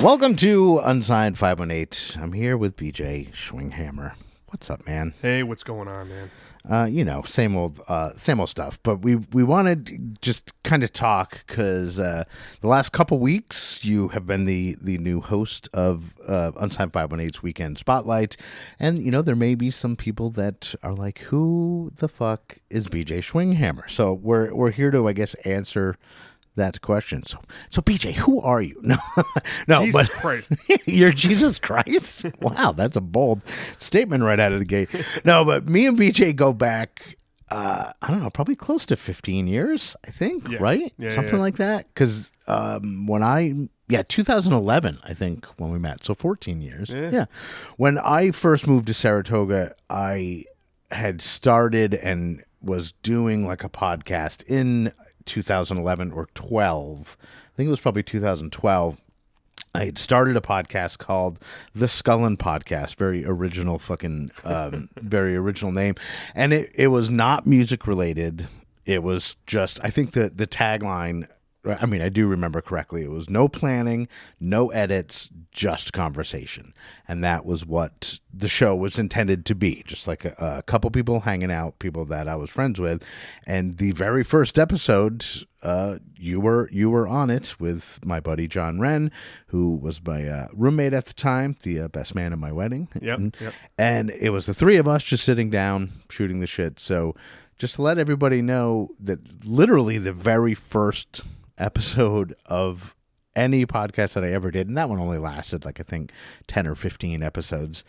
Welcome to Unsigned 518. I'm here with BJ Schwinghammer. What's up, man? Hey, what's going on, man? Same old stuff. But we wanted to just kind of talk because the last couple weeks you have been the new host of Unsigned 518's Weekend Spotlight, and there may be some people that are like, "Who the fuck is BJ Schwinghammer?" So we're here to, I guess, answer that question. So BJ, who are you? No, Jesus Christ. You're Jesus Christ? Wow, that's a bold statement right out of the gate. No, but me and BJ go back, I don't know, probably close to 15 years, I think, right? Yeah, Something like that. Because 2011, I think, when we met. So 14 years. Yeah. When I first moved to Saratoga, I had started and was doing like a podcast in 2011 or 12. I think it was probably 2012. I had started a podcast called The Skullin' Podcast. Very original very original name. And it was not music related. It was just, I think the tagline, I mean, I do remember correctly. It was no planning, no edits, just conversation. And that was what the show was intended to be. Just like a couple people hanging out, people that I was friends with. And the very first episode, you were on it with my buddy John Wren, who was my roommate at the time, the best man at my wedding. Yep. And it was the three of us just sitting down, shooting the shit. So just to let everybody know that literally the very first episode of any podcast that I ever did, and that one only lasted like I think 10 or 15 episodes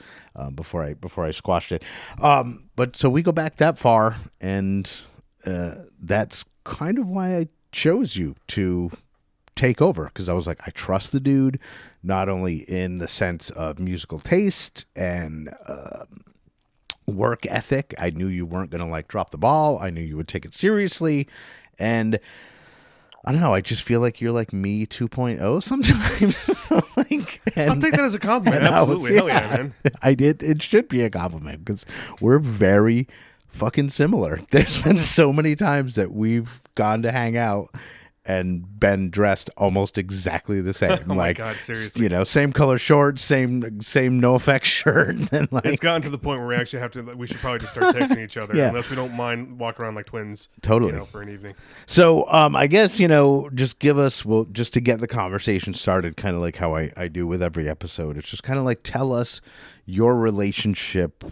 before I squashed it. But so we go back that far, and that's kind of why I chose you to take over, because I was like, I trust the dude, not only in the sense of musical taste and work ethic. I knew you weren't going to drop the ball. I knew you would take it seriously, and I don't know. I just feel like you're like me 2.0 sometimes. I'll take that as a compliment. Absolutely. Hell yeah, man. I did. It should be a compliment because we're very fucking similar. There's been so many times that we've gone to hang out and been dressed almost exactly the same. Oh my God, seriously. Same color shorts, same no effects shirt. And it's gotten to the point where we actually we should probably just start texting each other, unless we don't mind walking around like twins. Totally. For an evening. So I guess, just just to get the conversation started, kind of like how I do with every episode. It's just kind of like, tell us your relationship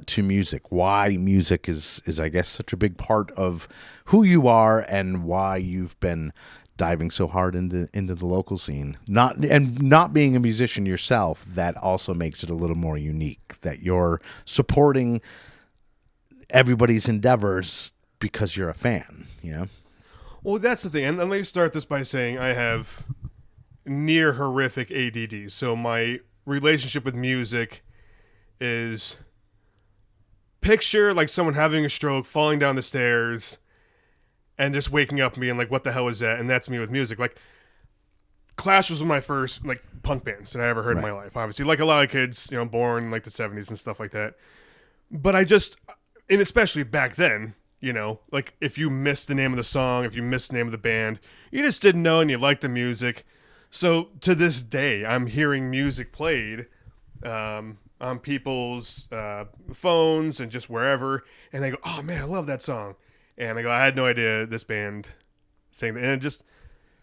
to music, why music is I guess such a big part of who you are, and why you've been diving so hard into the local scene. Not being a musician yourself, that also makes it a little more unique, that you're supporting everybody's endeavors because you're a fan, Well, that's the thing. And let me start this by saying I have near horrific ADD. So my relationship with music is, picture like someone having a stroke, falling down the stairs, and just waking up and being like, what the hell is that? And that's me with music. Like, Clash was one of my first punk bands that I ever heard in my life. Obviously, like a lot of kids, born in the 70s and stuff like that. But and especially back then, if you missed the name of the song, if you missed the name of the band, you just didn't know and you liked the music. So to this day, I'm hearing music played on people's phones and just wherever, and they go, oh man, I love that song. And I go, I had no idea this band sang that. And it just,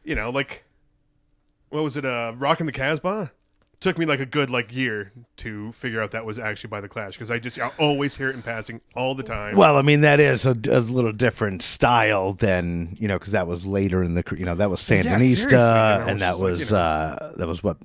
what was it, Rockin' the Casbah? Took me a good year to figure out that was actually by The Clash, because I always hear it in passing all the time. Well, I mean, that is a little different style than, because that was later in the, that was Sandinista, and that was what,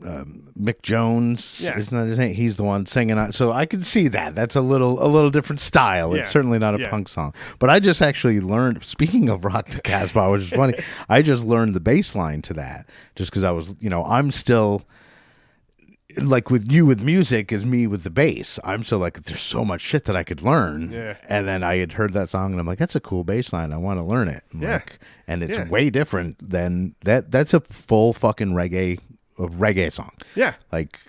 Mick Jones, isn't that his name? He's the one singing on. So I can see that. That's a little different style. It's certainly not a punk song. But I just actually learned, speaking of Rock the Casbah, which is funny, I just learned the bass line to that, just because I was, I'm still, like with you with music is me with the bass. I'm so there's so much shit that I could learn. Yeah. And then I had heard that song and I'm like, that's a cool bass line. I want to learn it. And it's way different than that. That's a full fucking reggae song. Yeah.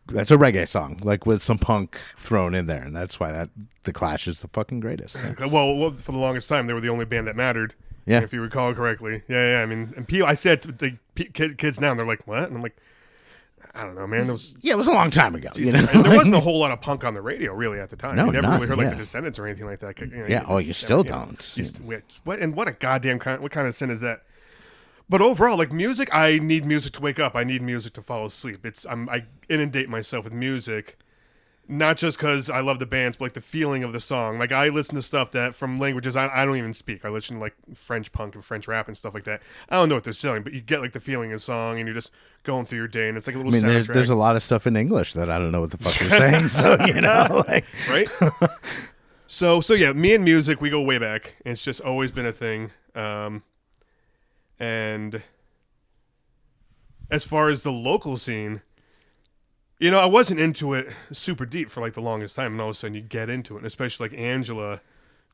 That's a reggae song, with some punk thrown in there. And that's why the Clash is the fucking greatest. Well, for the longest time, they were the only band that mattered. Yeah. If you recall correctly. Yeah. I mean, and I said to the kids now, and they're like, what? And I'm like, I don't know, man. It was a long time ago. You know, and there wasn't a whole lot of punk on the radio really at the time. No, you never not- really heard like yeah. the Descendants or anything like that. you still don't. What a goddamn what kind of sin is that? But overall, like music, I need music to wake up. I need music to fall asleep. I inundate myself with music. Not just because I love the bands, but like the feeling of the song. Like I listen to stuff that from languages I don't even speak. I listen to like French punk and French rap and stuff like that. I don't know what they're saying, but you get like the feeling of the song, and you're just going through your day, and it's like a little. There's a lot of stuff in English that I don't know what the fuck they're saying. So like, right? So yeah, me and music, we go way back. And it's just always been a thing. And as far as the local scene. I wasn't into it super deep for like the longest time, and all of a sudden you get into it, and especially like Angela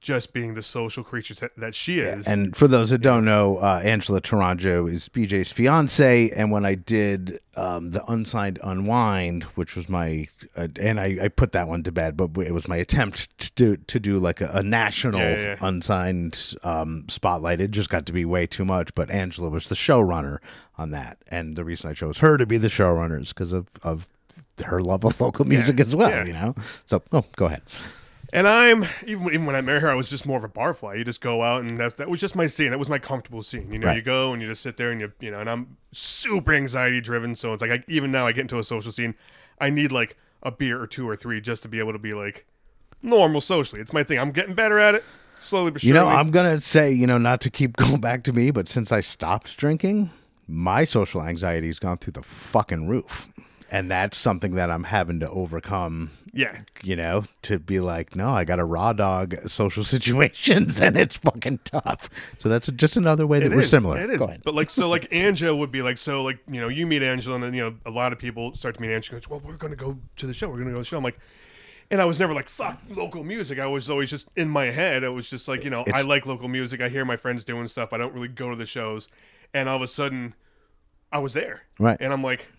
just being the social creature that she is. And for those that don't know, Angela Taranjo is BJ's fiance, and when I did the Unsigned Unwind, which was my, and I put that one to bed, but it was my attempt to do like a national Unsigned spotlight. It just got to be way too much, but Angela was the showrunner on that, and the reason I chose her to be the showrunner is because of her love of local music as well, So, go ahead. And I'm even when I married her, I was just more of a barfly. You just go out, and that was just my scene. That was my comfortable scene. Right. You go and you just sit there, and and I'm super anxiety driven. So it's like even now I get into a social scene, I need like a beer or two or three just to be able to be like normal socially. It's my thing. I'm getting better at it, slowly but surely. I'm gonna say, not to keep going back to me, but since I stopped drinking, my social anxiety's gone through the fucking roof. And that's something that I'm having to overcome. Yeah. To be like, no, I got to raw dog social situations, and it's fucking tough. So that's just another way that we're similar. It is. But like Angela would be like, you meet Angela, and then, a lot of people start to meet Angela. Goes, well, we're going to go to the show. We're going to go to the show. I'm like, and I was never like, fuck local music. I was always just in my head. It was just like, I like local music. I hear my friends doing stuff. I don't really go to the shows. And all of a sudden, I was there. Right. And I'm like,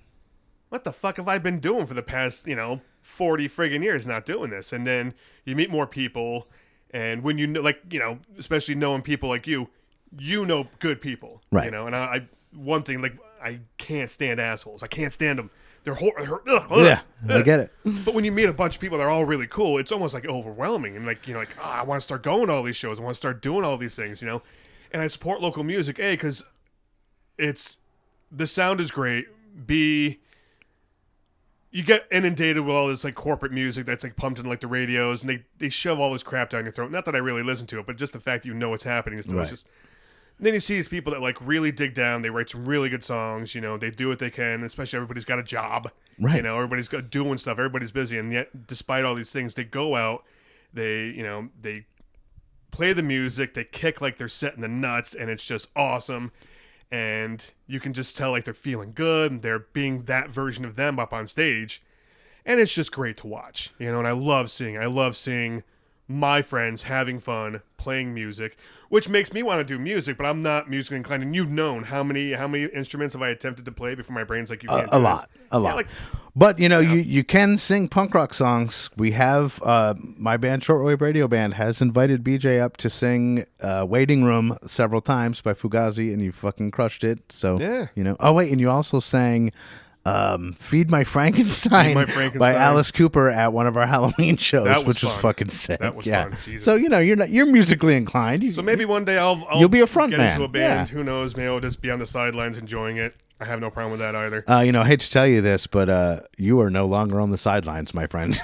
what the fuck have I been doing for the past, 40 friggin' years not doing this? And then you meet more people, and when especially knowing people like you know good people. Right. And one thing, like, I can't stand assholes. I can't stand them. They're I get it. But when you meet a bunch of people that are all really cool, it's almost like overwhelming. And I want to start going to all these shows. I want to start doing all these things, And I support local music, A, because the sound is great. B, you get inundated with all this like corporate music that's like pumped in like the radios, and they shove all this crap down your throat. Not that I really listen to it, but just the fact that you know what's happening and stuff. Right. It's just, then you see these people that like really dig down. They write some really good songs. They do what they can. Especially everybody's got a job. Right. Everybody's doing stuff. Everybody's busy, and yet despite all these things, they go out. They play the music. They kick like they're setting the nuts, and it's just awesome. And you can just tell like they're feeling good, and they're being that version of them up on stage, and it's just great to watch, And I love seeing my friends having fun playing music, which makes me want to do music. But I'm not musically inclined, and you've known how many instruments have I attempted to play before my brain's like, you can't. A lot. But you can sing punk rock songs. We have my band, Shortwave Radio Band, has invited BJ up to sing "Waiting Room" several times by Fugazi, and you fucking crushed it. So Oh wait, and you also sang "Feed My Frankenstein" by Alice Cooper at one of our Halloween shows, which was fucking sick. That was fun. Jesus. So you're musically inclined. So maybe one day you'll be a front get man. into a band. Who knows? Maybe I'll just be on the sidelines enjoying it. I have no problem with that either. I hate to tell you this, but you are no longer on the sidelines, my friend.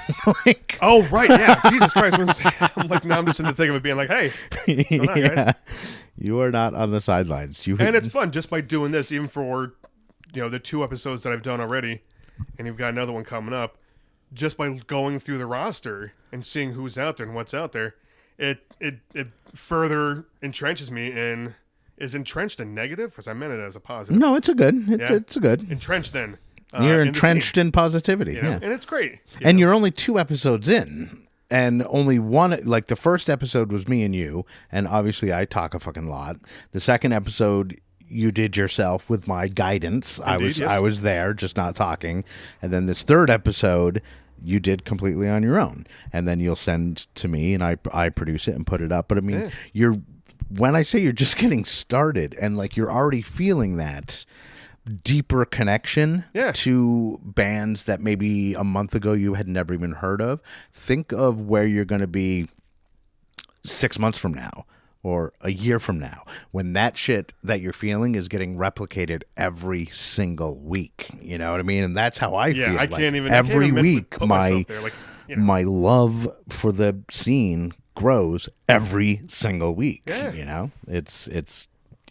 Oh, right, yeah. Jesus Christ. I'm like, now I'm just in the thing of it being like, hey, what's going on, guys? You are not on the sidelines. And it's fun just by doing this, even for, the 2 episodes that I've done already, and you've got another one coming up, just by going through the roster and seeing who's out there and what's out there, it further entrenches me in... Is entrenched a negative? Because I meant it as a positive. No, it's a good. It's a good. Entrenched then. You're entrenched in positivity. Yeah. And it's great. And you're only 2 episodes in. And only one, like the first episode was me and you. And obviously I talk a fucking lot. The second episode you did yourself with my guidance. Indeed, I was there, just not talking. And then this third episode you did completely on your own. And then you'll send to me and I produce it and put it up. But I mean, when I say you're just getting started and like you're already feeling that deeper connection Yeah. to bands that maybe a month ago you had never even heard of. Think of where you're going to be 6 months from now or a year from now when that shit that you're feeling is getting replicated every single week. You know what I mean? And that's how I feel. I can't even every week put myself there. Like, my love for the scene grows every single week. Yeah. You know, it's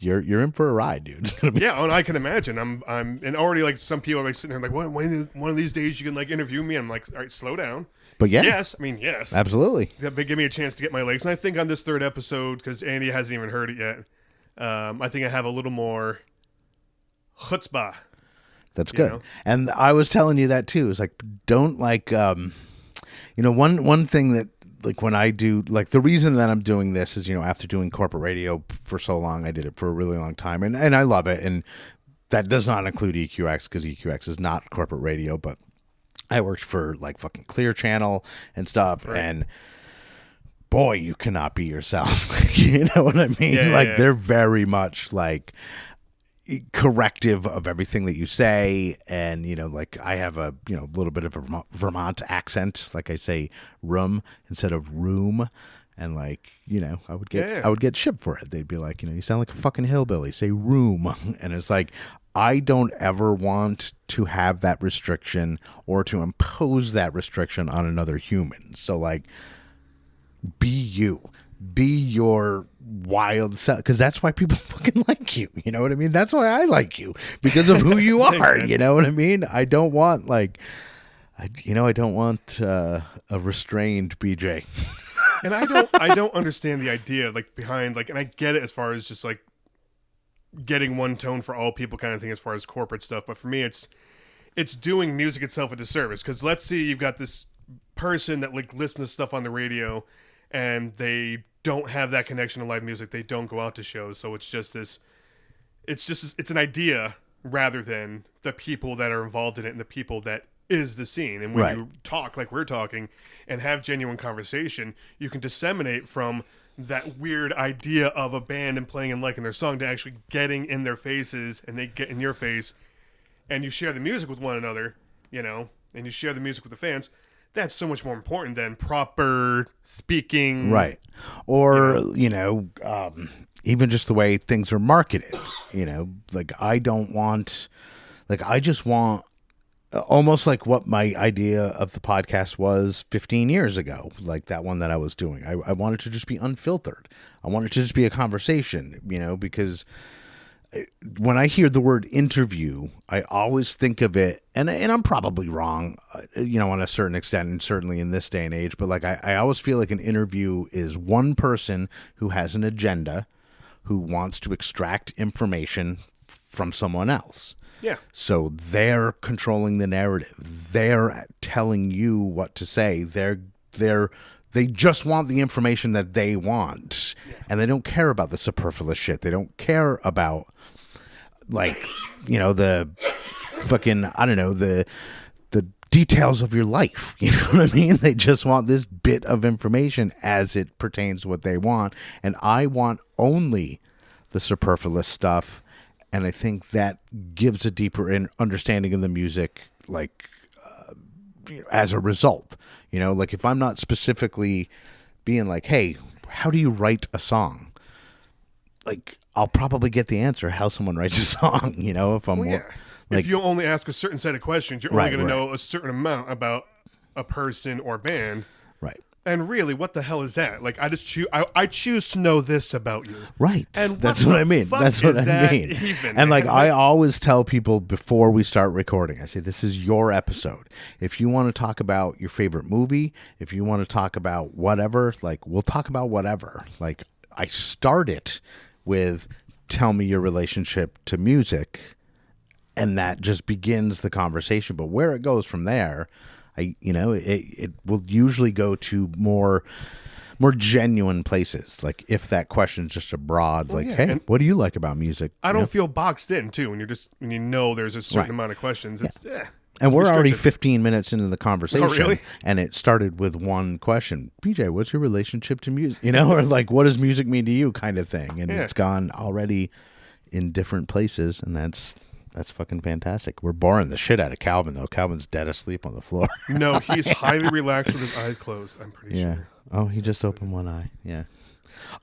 you're in for a ride, dude. It's gonna be Yeah, and I can imagine. I'm and already like some people are like sitting there like, one of these days you can like interview me. I'm like, all right, slow down. But yeah, yes, absolutely. Give me a chance to get my legs. And I think on this third episode, because Andy hasn't even heard it yet, I think I have a little more chutzpah. That's good. Know? And I was telling you that too. It's like, don't like, one thing that, like, when I do, like, the reason that I'm doing this is, after doing corporate radio for so long, I did it for a really long time, and I love it. And that does not include EQX, because EQX is not corporate radio, but I worked for, like, fucking Clear Channel and stuff, right. And boy, you cannot be yourself. You know what I mean? Yeah. They're very much, like, corrective of everything that you say, and like I have a little bit of a Vermont accent, like I say room instead of room, and like I would get shit for it. They'd be like, you sound like a fucking hillbilly, say room. And it's like, I don't ever want to have that restriction or to impose that restriction on another human. So like, be you. Be your wild self, because that's why people fucking like you. You know what I mean? That's why I like you, because of who you are. You know what I mean? I don't want I don't want a restrained BJ. And I don't understand the idea like behind like, and I get it as far as just like getting one tone for all people kind of thing as far as corporate stuff. But for me, it's doing music itself a disservice, because let's see, you've got this person that like listens to stuff on the radio, and they don't have that connection to live music. They don't go out to shows. So it's an idea rather than the people that are involved in it and the people that is the scene. And when you talk like we're talking and have genuine conversation, you can disseminate from that weird idea of a band and playing and liking their song to actually getting in their faces, and they get in your face, and you share the music with one another, and you share the music with the fans. That's so much more important than proper speaking. Right. Or, even just the way things are marketed. Like, I just want, almost like what my idea of the podcast was 15 years ago, like that one that I was doing. I wanted to just be unfiltered. I wanted to just be a conversation, because when I hear the word interview, I always think of it, and I'm probably wrong, on a certain extent, and certainly in this day and age, but like I always feel like an interview is one person who has an agenda, who wants to extract information from someone else. Yeah. So they're controlling the narrative. They're telling you what to say. They just want the information that they want, and they don't care about the superfluous shit. They don't care about, like, the fucking, I don't know, the details of your life. You know what I mean? They just want this bit of information as it pertains to what they want, and I want only the superfluous stuff, and I think that gives a deeper understanding of the music, like, as a result. Like if I'm not specifically being like, hey, how do you write a song? Like, I'll probably get the answer how someone writes a song, if I'm like, if you only ask a certain set of questions, you're only going to know a certain amount about a person or band. Right. And really, what the hell is that? Like, I choose to know this about you. Right. And that's what I mean. That's what I mean. Even, and like, I always tell people before we start recording, I say, this is your episode. If you want to talk about your favorite movie, if you want to talk about whatever, like, we'll talk about whatever. Like, I start it with, tell me your relationship to music, and that just begins the conversation. But where it goes from there, it will usually go to more genuine places. Like if that question's just a broad, hey, what do you like about music? I don't feel boxed in too when there's a certain amount of questions. It's and we're already 15 minutes into the conversation. Oh, really? And it started with one question. BJ, what's your relationship to music? Or like, what does music mean to you, kind of thing. And it's gone already in different places, and that's That's fucking fantastic. We're boring the shit out of Calvin, though. Calvin's dead asleep on the floor. No, he's highly relaxed with his eyes closed, I'm pretty sure. Oh, he just opened one eye. Yeah.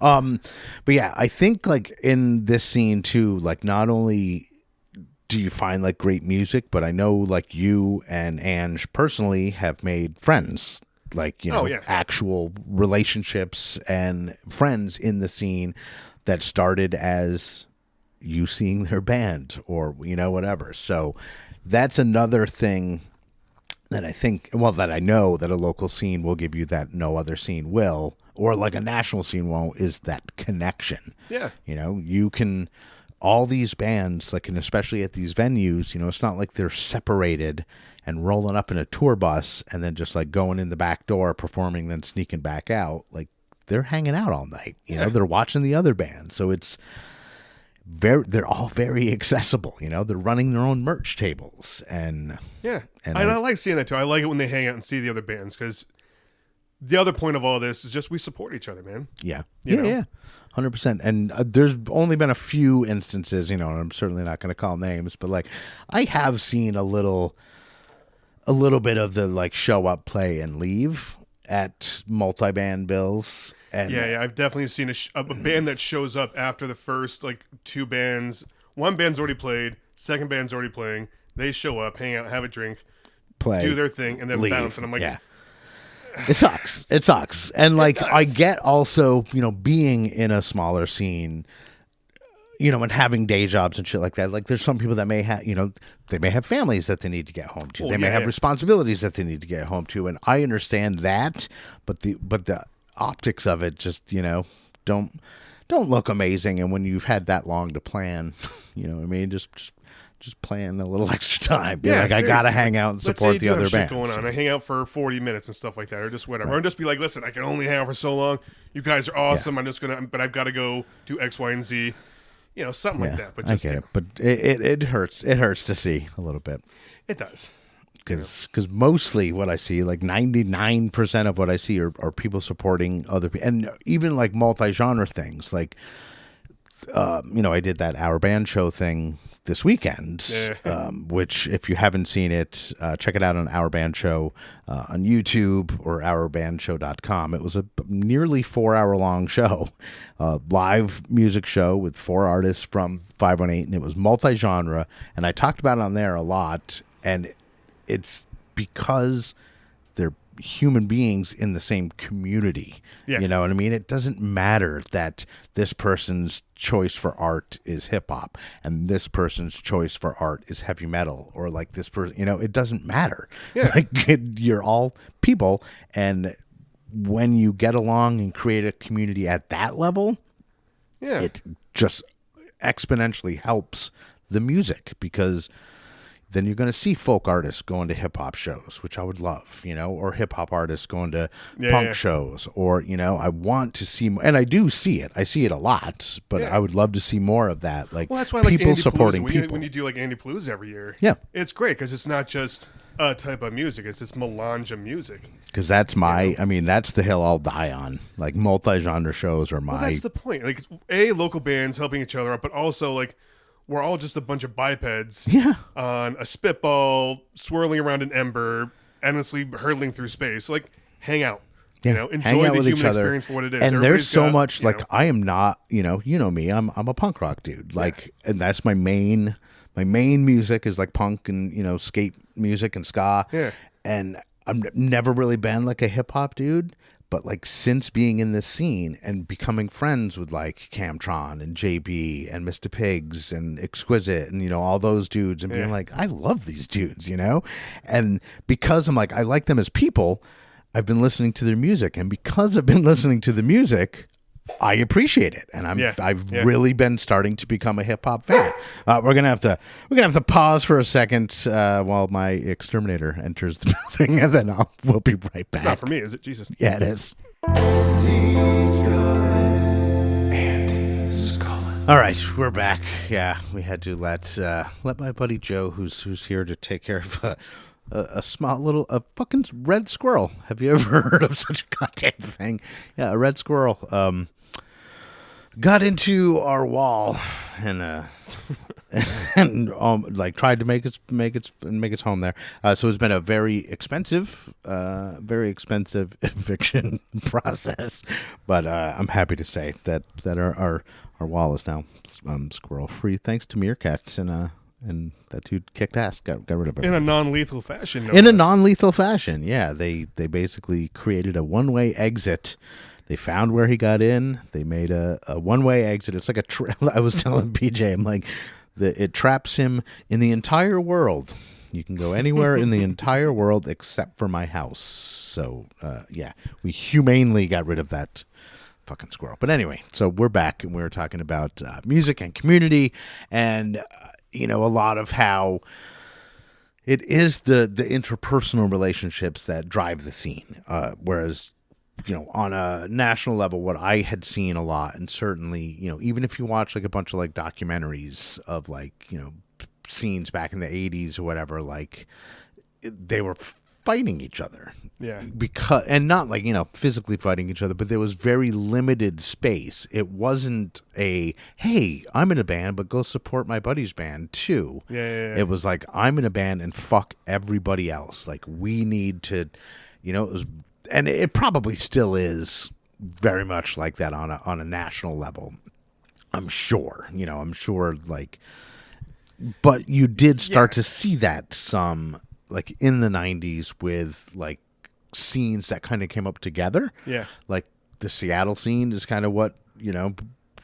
But yeah, I think like in this scene too, like not only do you find like great music, but I know like you and Ange personally have made friends, like, actual relationships and friends in the scene that started as you seeing their band or, whatever. So that's another thing that I think, that I know that a local scene will give you that no other scene will, or like a national scene won't, is that connection. Yeah. You can, all these bands, like, and especially at these venues, it's not like they're separated and rolling up in a tour bus and then just like going in the back door, performing, then sneaking back out. Like, they're hanging out all night, they're watching the other band. So they're all very accessible, they're running their own merch tables and I like seeing that too. I like it when they hang out and see the other bands, because the other point of all this is just we support each other, man. Yeah. Yeah. 100%. And there's only been a few instances, and I'm certainly not going to call names, but like I have seen a little bit of the like show up, play and leave at multi-band bills. And I've definitely seen a band that shows up after the first like two bands. One band's already played, second band's already playing. They show up, hang out, have a drink, play, do their thing, and then leave. bounce. And I'm like, it sucks. And like I get also, being in a smaller scene, and having day jobs and shit like that. Like there's some people that may have, they may have families that they need to get home to. They may have responsibilities that they need to get home to. And I understand that, but the optics of it just, don't look amazing. And when you've had that long to plan, what I mean, just plan a little extra time. Be like, seriously. I gotta hang out and support the other bands. Going on, I hang out for 40 minutes and stuff like that, or just whatever. Right. Or just be like, listen, I can only hang out for so long. You guys are awesome. I'm just but I've got to go do X, Y, and Z. Something like that. But just, I get it. But it hurts. It hurts to see a little bit. It does. Because mostly what I see, like 99% of what I see are people supporting other people. And even like multi-genre things. Like, I did that Our Band Show thing this weekend, which if you haven't seen it, check it out on Our Band Show on YouTube or OurBandShow.com. It was a nearly 4-hour long show, live music show with 4 artists from 518, and it was multi-genre. And I talked about it on there a lot, and it's because they're human beings in the same community. Yeah. You know what I mean? It doesn't matter that this person's choice for art is hip hop and this person's choice for art is heavy metal, or like this person, it doesn't matter. Yeah. Like you're all people. And when you get along and create a community at that level, it just exponentially helps the music, because then you're going to see folk artists going to hip hop shows, which I would love, or hip hop artists going to punk shows, or, I want to see, and I do see it. I see it a lot, but I would love to see more of that. Like, that's why, people like supporting people. When you do like Andy Palooza every year, it's great because it's not just a type of music; it's this melange of music. Because that's that's the hill I'll die on. Like multi-genre shows are my. Well, that's the point. Like, local bands helping each other out, but also like, we're all just a bunch of bipeds on a spitball swirling around an ember, endlessly hurtling through space. Like, hang out. Enjoy the human experience for what it is. And there's so much, like, I am not, you know me, I'm a punk rock dude. Like, and that's my main music is like punk and, skate music and ska. Yeah. And I've never really been like a hip hop dude. But like since being in this scene and becoming friends with like Camtron and JB and Mr. Pigs and Exquisite and all those dudes, and being like, I love these dudes, and because I'm like, I like them as people, I've been listening to their music, and because I've been listening to the music, I appreciate it, and I've really been starting to become a hip hop fan. We're gonna have to pause for a second while my exterminator enters the building, and then we'll be right back. It's not for me, is it? Jesus. Yeah, it is. All right, we're back. Yeah, we had to let my buddy Joe, who's here to take care of a fucking red squirrel. Have you ever heard of such a goddamn thing? Yeah, a red squirrel got into our wall and and like tried to make its home there. So it's been a very expensive eviction process. But I'm happy to say that our wall is now squirrel free, thanks to meerkats, and that dude kicked ass, got rid of it in a non-lethal fashion. In a non-lethal fashion, yeah. They basically created a one-way exit. They found where he got in. They made a one-way exit. It's like I was telling PJ, I'm like, it traps him in the entire world. You can go anywhere in the entire world except for my house. So, yeah, we humanely got rid of that fucking squirrel. But anyway, so we're back, and we're talking about music and community, and a lot of how it is the interpersonal relationships that drive the scene. Whereas, on a national level, what I had seen a lot, and certainly, even if you watch like a bunch of like documentaries of like, scenes back in the 80s or whatever, like they were fighting each other. Yeah. And not like, physically fighting each other, but there was very limited space. It wasn't hey, I'm in a band, but go support my buddy's band too. Yeah. It was like, I'm in a band and fuck everybody else. Like, we need to, it was, and it probably still is very much like that on a national level. I'm sure, like, but you did start to see that some, like, in the 90s with like scenes that kind of came up together. Yeah. Like the Seattle scene is kind of what,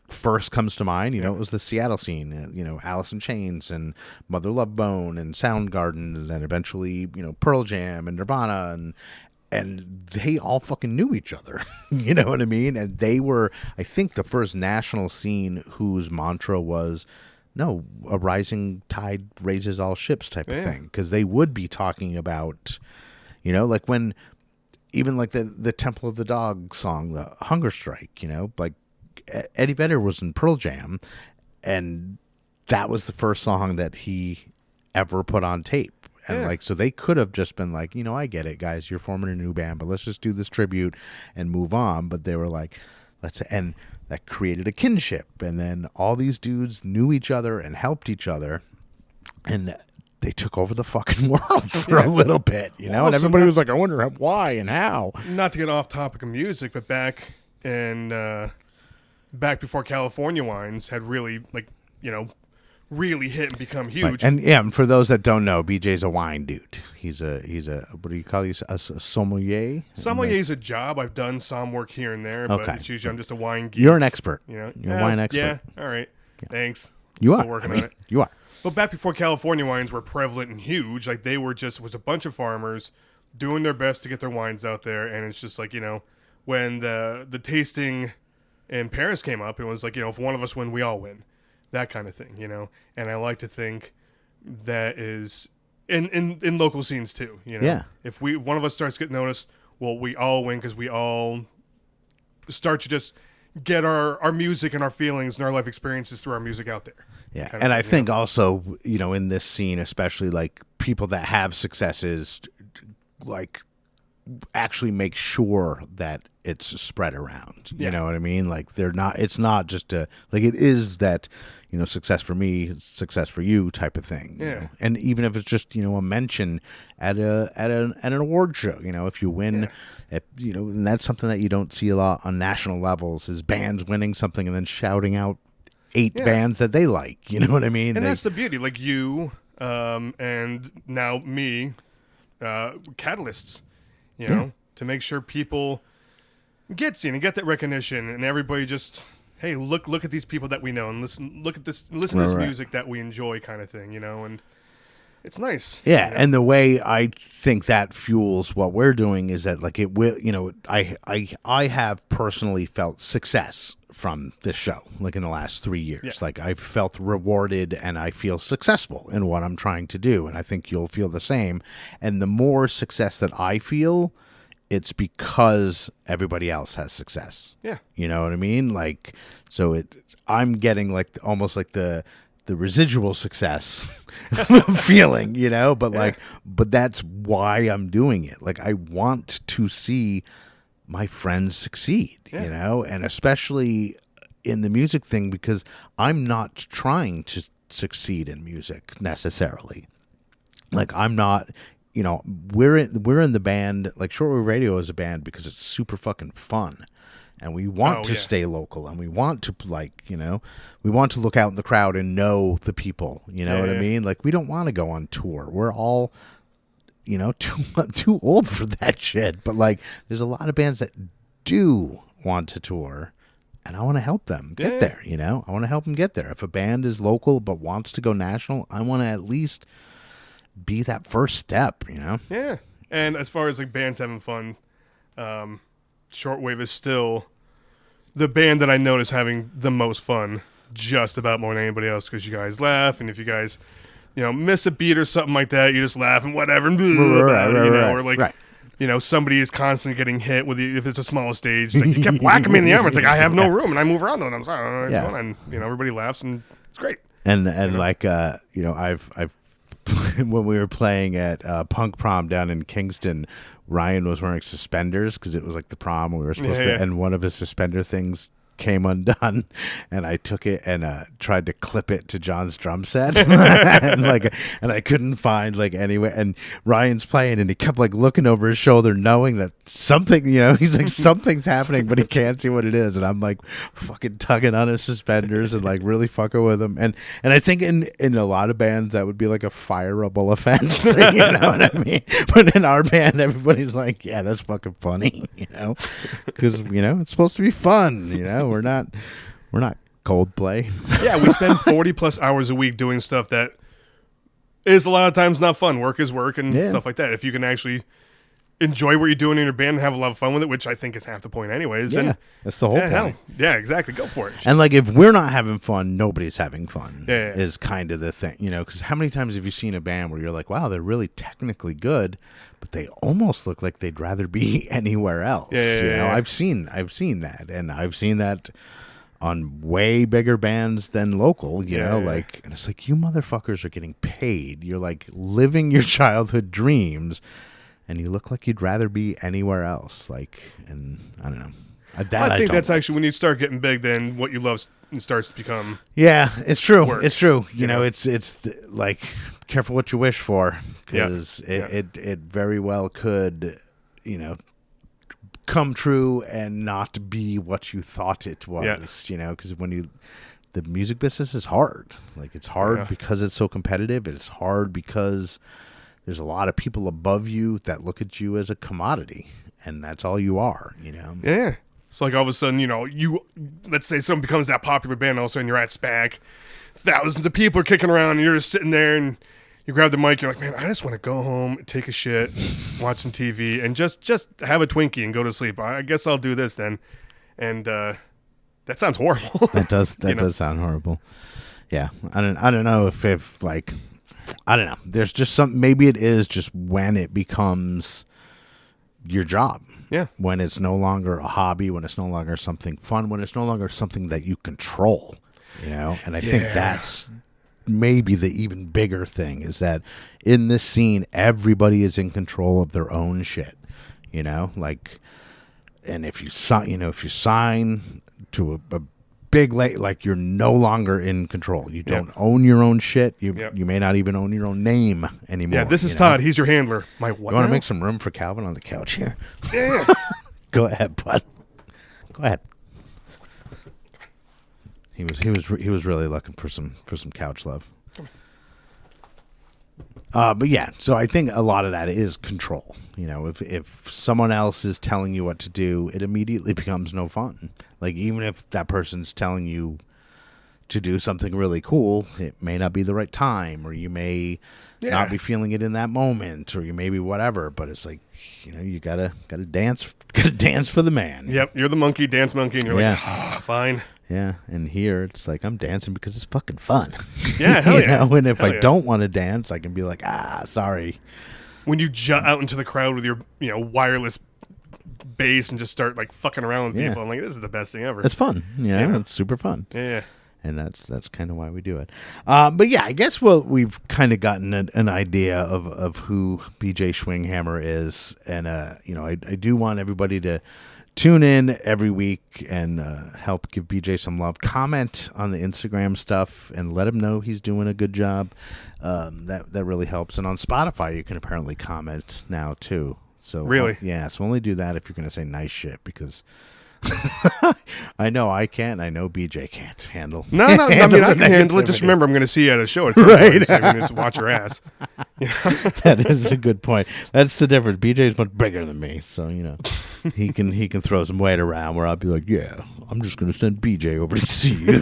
first comes to mind. It was the Seattle scene, Alice in Chains and Mother Love Bone and Soundgarden, and then eventually, Pearl Jam and Nirvana, and they all fucking knew each other. You know what I mean? And they were, I think, the first national scene whose mantra was, no, a rising tide raises all ships type of thing. Because they would be talking about, like when, even like the Temple of the Dog song, the Hunger Strike, like Eddie Vedder was in Pearl Jam, and that was the first song that he ever put on tape. And like, so they could have just been like, I get it, guys, you're forming a new band, but let's just do this tribute and move on. But they were like, and that created a kinship. And then all these dudes knew each other and helped each other. And they took over the fucking world for a little bit, and everybody was like, I wonder why and how. Not to get off topic of music, but back before California Wines had really, like, really hit and become huge. Right. And for those that don't know, BJ's a wine dude. He's a what do you call these? A sommelier? Sommelier is a job. I've done some work here and there, but it's usually I'm just a wine geek. You're an expert. You're a wine expert. Yeah. All right. Yeah. Thanks. You Still are working on it. You are. But back before California Wines were prevalent and huge, like it was a bunch of farmers doing their best to get their wines out there, and it's just like, when the tasting in Paris came up, it was like, if one of us win, we all win. That kind of thing, And I like to think that is in local scenes too, Yeah. If one of us starts getting noticed, well, we all win because we all start to just get our music and our feelings and our life experiences through our music out there. Yeah. And I think also, in this scene, especially like people that have successes, like actually make sure that it's spread around. You know what I mean? Like it's not just it is that, success for me, success for you type of thing. Yeah. And even if it's just, a mention at an award show, if you win, and that's something that you don't see a lot on national levels, is bands winning something and then shouting out 8 bands that they like. You know what I mean? And that's the beauty. Like you, and now me, catalysts, to make sure people get seen and get that recognition, and everybody just, hey, look at these people that we know, and listen to this music that we enjoy, kind of thing, and it's nice. Yeah, and the way I think that fuels what we're doing is that, like, it will, I have personally felt success from this show, like in the last 3 years. Yeah. Like, I've felt rewarded and I feel successful in what I'm trying to do, and I think you'll feel the same. And the more success that I feel, it's because everybody else has success. Yeah. You know what I mean? Like, so I'm getting like almost like the residual success feeling, but that's why I'm doing it. Like, I want to see my friends succeed, and especially in the music thing, because I'm not trying succeed in music necessarily. Like, I'm not, we're in the band, like Shortwave Radio is a band because it's super fucking fun. And we want to stay local, and we want to, like, we want to look out in the crowd and know the people, what I mean? Like, we don't want to go on tour. We're all, too old for that shit. But, like, there's a lot of bands that do want to tour, and I want to help them get there, I want to help them get there. If a band is local but wants to go national, I want to at least be that first step, Yeah. And as far as, like, bands having fun, Shortwave is still the band that I notice having the most fun, just about more than anybody else, because you guys laugh, and if you guys, miss a beat or something like that, you just laugh and whatever, or like, somebody is constantly getting hit with if it's a small stage, it's like you kept whacking me in the arm. It's like I have no room, and I move around, and I'm sorry, and everybody laughs, and it's great. And like I've when we were playing at Punk Prom down in Kingston, Ryan was wearing suspenders because it was like the prom we were supposed to, and one of his suspender things came undone, and I took it and tried to clip it to John's drum set, and I couldn't find like anywhere. And Ryan's playing, and he kept like looking over his shoulder, knowing that something, he's like something's happening, but he can't see what it is. And I'm like fucking tugging on his suspenders and like really fucking with him. And I think in a lot of bands that would be like a fireable offense, you know what I mean? But in our band, everybody's like, yeah, that's fucking funny, because it's supposed to be fun, We're not Coldplay. Yeah, we spend 40 plus hours a week doing stuff that is a lot of times not fun. Work is work and stuff like that. If you can actually enjoy what you're doing in your band and have a lot of fun with it, which I think is half the point anyways. Yeah, that's the whole point. Hell, yeah, exactly. Go for it. And like, if we're not having fun, nobody's having fun. Yeah. Is kind of the thing, because how many times have you seen a band where you're like, wow, they're really technically good, but they almost look like they'd rather be anywhere else. Yeah. I've seen that, and I've seen that on way bigger bands than local, like, and it's like, you motherfuckers are getting paid. You're like living your childhood dreams, and you look like you'd rather be anywhere else. Like, and I don't know. I think that's actually when you start getting big, then what you love starts to become. Yeah, it's true. Work. It's true. It's like, careful what you wish for, because it very well could, come true and not be what you thought it was. Because the music business is hard. Like, it's hard because it's so competitive. It's hard because there's a lot of people above you that look at you as a commodity, and that's all you are. Yeah. So like all of a sudden, you let's say someone becomes that popular band, all of a sudden you're at SPAC, thousands of people are kicking around, and you're just sitting there, and you grab the mic, you're like, man, I just want to go home, take a shit, watch some TV, and just have a Twinkie and go to sleep. I guess I'll do this then. And that sounds horrible. That does sound horrible. Yeah, I don't know if like, I don't know. There's just maybe it is just when it becomes your job. Yeah. When it's no longer a hobby, when it's no longer something fun, when it's no longer something that you control, And I think that's maybe the even bigger thing, is that in this scene, everybody is in control of their own shit, Like, and if you sign to a big like, you're no longer in control. You don't own your own shit. You may not even own your own name anymore. Yeah, this is Todd. He's your handler. My what? You want to make some room for Calvin on the couch here? Yeah. Go ahead, bud. Go ahead. He was really looking for some couch love. But yeah, so I think a lot of that is control. If someone else is telling you what to do, it immediately becomes no fun. Like, even if that person's telling you to do something really cool, it may not be the right time, or you may not be feeling it in that moment, or you may be whatever. But it's like, you gotta dance for the man. Yep, you're the monkey, dance monkey, and you're like, fine. Yeah, and here it's like, I'm dancing because it's fucking fun. Yeah, hell yeah. And if I don't want to dance, I can be like, sorry. When you jut out into the crowd with your wireless bass and just start like fucking around with people, I'm like, this is the best thing ever. It's fun. It's super fun. Yeah. And that's kind of why we do it. But yeah, I guess we've kind of gotten an idea of who BJ Schwinghammer is, and I do want everybody to tune in every week and help give BJ some love. Comment on the Instagram stuff and let him know he's doing a good job. That really helps. And on Spotify, you can apparently comment now too. So really, so only do that if you're going to say nice shit, because I know I can't. I know BJ can't handle. No. I mean, I can handle it. Just remember, I'm going to see you at a show. Right. So I mean, just watch your ass. That is a good point. That's the difference. BJ's much bigger than me, so he can throw some weight around where I'll be like, yeah, I'm just going to send BJ over to see you.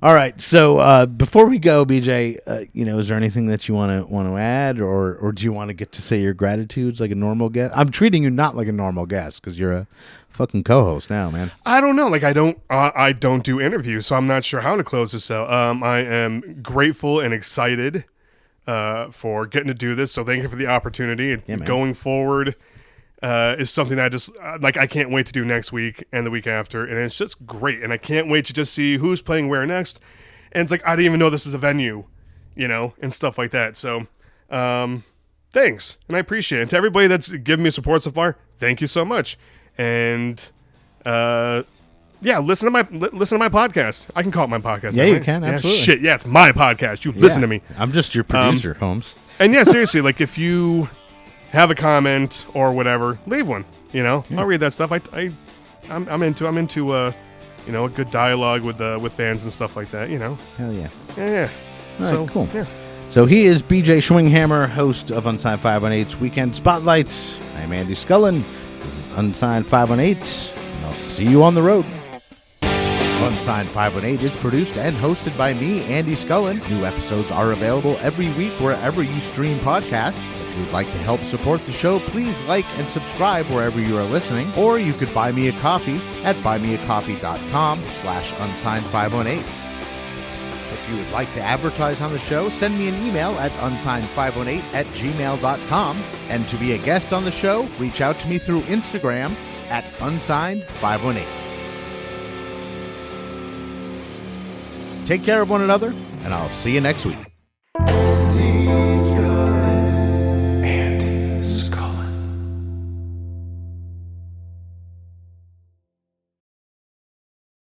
All right. So before we go, BJ, is there anything that you want to add, or do you want to get to say your gratitudes like a normal guest? I'm treating you not like a normal guest because you're a fucking co-host now, man. I don't know. Like, I don't do interviews, so I'm not sure how to close this out. I am grateful and excited for getting to do this. So thank you for the opportunity. Yeah, going forward is something I just I can't wait to do next week and the week after, and it's just great. And I can't wait to just see who's playing where next. And it's like I didn't even know this was a venue, and stuff like that. So thanks, and I appreciate it. And to everybody that's given me support so far, thank you so much. And listen to my podcast. I can call it my podcast. Yeah, you can, absolutely. Yeah, it's my podcast. You listen to me. I'm just your producer, Holmes. And yeah, seriously, like if you have a comment or whatever, leave one. I'll read that stuff. I'm into a good dialogue with fans and stuff like that. Hell yeah. Yeah. All so right, cool. Yeah. So he is BJ Schwinghammer, host of Unsigned518's Weekend Spotlights. I'm Andy Scullin. This is Unsigned518, and I'll see you on the road. Unsigned518 is produced and hosted by me, Andy Scullin. New episodes are available every week wherever you stream podcasts. If you would like to help support the show, please like and subscribe wherever you are listening, or you could buy me a coffee at buymeacoffee.com/unsigned518. If you would like to advertise on the show, send me an email at unsigned518@gmail.com. And to be a guest on the show, reach out to me through Instagram at unsigned518. Take care of one another, and I'll see you next week.